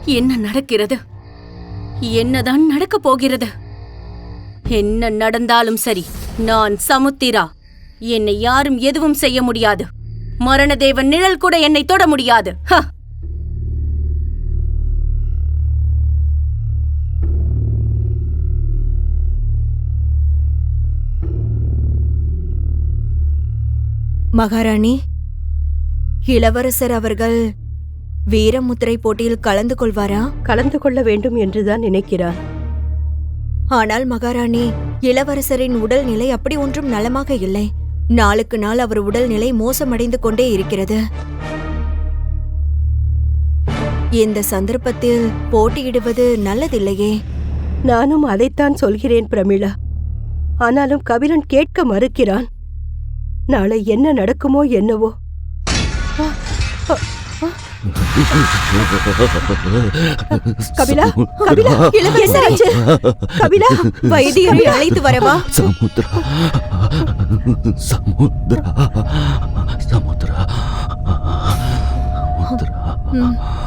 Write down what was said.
என்ன நடக்கிறது? என்னதான் நடக்கப் போகிறது? என்ன நடந்தாலும் சரி, நான் சமுத்திரா. என்னை யாரும் எதுவும் செய்ய முடியாது. மரணதேவன் நிழல் கூட என்னை தொட முடியாது. மகாராணி, இளவரசர் அவர்கள் வீரமுத்திரை போட்டியில் கலந்து கொள்வாரா? கலந்து கொள்ள வேண்டும் என்றுதான் நினைக்கிறார். ஆனால் மகாராணி, இளவரசரின் உடல்நிலை அப்படி ஒன்றும் நலமாக இல்லை. நாளுக்கு நாள் அவர் உடல்நிலை மோசமடைந்து கொண்டே இருக்கிறது. இந்த சந்தர்ப்பத்தில் போட்டியிடுவது நல்லதில்லையே. நானும் அதைத்தான் சொல்கிறேன் பிரமிளா. ஆனாலும் கபிலன் கேட்க மறுக்கிறான். நாளை என்ன நடக்குமோ என்னவோ. கபிலா, கபிலா, இளவரசராச்சு. கபிலா, வைத்தியரை அழைத்து வரவா? சமுத்திரா, சமுத்திரா, சமுத்திரா, சமுத்திரா.